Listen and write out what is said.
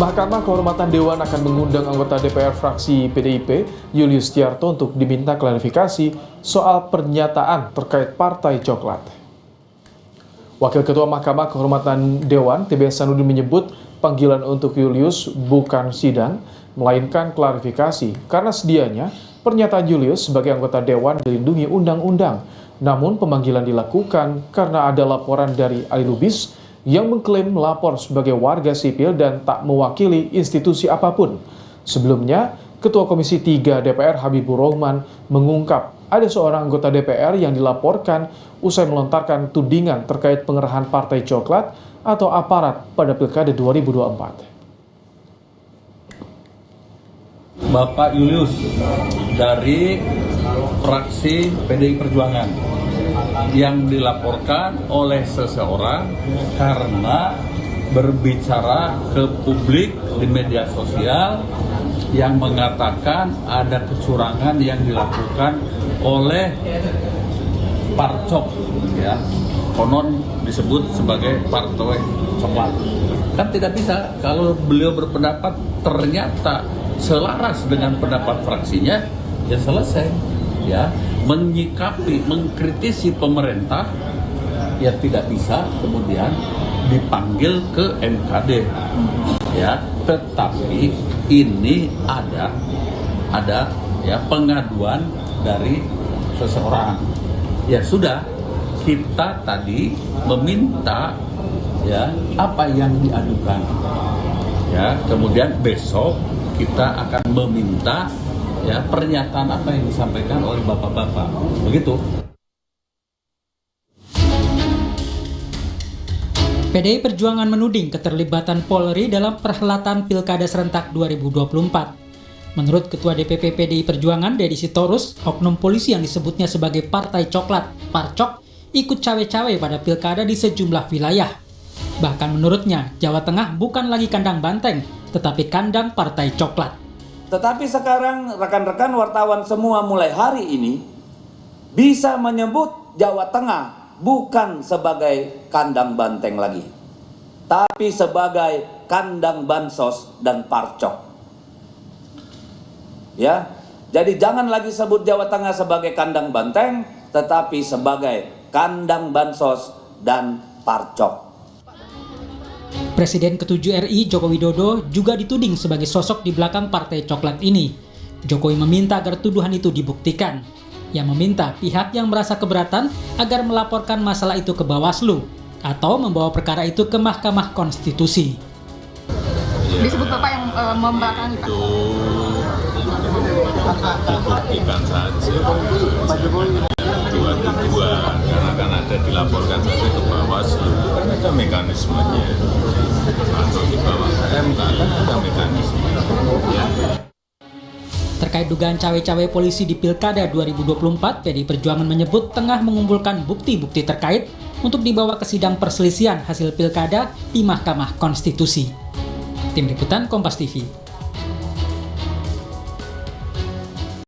Mahkamah Kehormatan Dewan akan mengundang anggota DPR fraksi PDIP, Julius Tiarto, untuk diminta klarifikasi soal pernyataan terkait Partai Coklat. Wakil Ketua Mahkamah Kehormatan Dewan, TB Hasanuddin, menyebut panggilan untuk Julius bukan sidang, melainkan klarifikasi, karena sedianya pernyataan Julius sebagai anggota Dewan dilindungi undang-undang. Namun pemanggilan dilakukan karena ada laporan dari Ali Lubis yang mengklaim melapor sebagai warga sipil dan tak mewakili institusi apapun. Sebelumnya, Ketua Komisi 3 DPR Habibur Rahman mengungkap ada seorang anggota DPR yang dilaporkan usai melontarkan tudingan terkait pengerahan Partai Coklat atau aparat pada Pilkada 2024. Bapak Julius dari fraksi PDI Perjuangan yang dilaporkan oleh seseorang karena berbicara ke publik di media sosial yang mengatakan ada kecurangan yang dilakukan oleh Parcok, ya, konon disebut sebagai Partai Coklat. Kan tidak bisa kalau beliau berpendapat ternyata selaras dengan pendapat fraksinya, ya selesai, ya. Menyikapi, mengkritisi pemerintah, ya tidak bisa kemudian dipanggil ke MKD, ya. Tetapi ini ada ya pengaduan dari seseorang. Ya sudah, kita tadi meminta ya apa yang diadukan, ya. Kemudian besok kita akan meminta ya pernyataan apa yang disampaikan oleh bapak-bapak, begitu. PDI Perjuangan menuding keterlibatan Polri dalam perhelatan Pilkada Serentak 2024. Menurut Ketua DPP PDI Perjuangan, Deddy Sitorus, oknum polisi yang disebutnya sebagai Partai Coklat, Parcok, ikut cawe-cawe pada pilkada di sejumlah wilayah. Bahkan menurutnya, Jawa Tengah bukan lagi kandang banteng, tetapi kandang Partai Coklat. Tetapi sekarang rekan-rekan wartawan semua mulai hari ini bisa menyebut Jawa Tengah bukan sebagai kandang banteng lagi, tapi sebagai kandang bansos dan parcok. Ya, jadi jangan lagi sebut Jawa Tengah sebagai kandang banteng, tetapi sebagai kandang bansos dan parcok. Presiden ke-7 RI Joko Widodo juga dituding sebagai sosok di belakang Partai Coklat ini. Jokowi meminta agar tuduhan itu dibuktikan. Ia meminta pihak yang merasa keberatan agar melaporkan masalah itu ke Bawaslu atau membawa perkara itu ke Mahkamah Konstitusi. Disebut Bapak yang membelakangi, Pak? Dibuktikan saja. Dua, karena kan ada dilaporkan saja ke Bawaslu, kan ada mekanismenya. Atau di bawah MK kan ada mekanisme. Ya. Terkait dugaan cawe-cawe polisi di Pilkada 2024, PDI Perjuangan menyebut tengah mengumpulkan bukti-bukti terkait untuk dibawa ke sidang perselisihan hasil Pilkada di Mahkamah Konstitusi. Tim Liputan Kompas TV.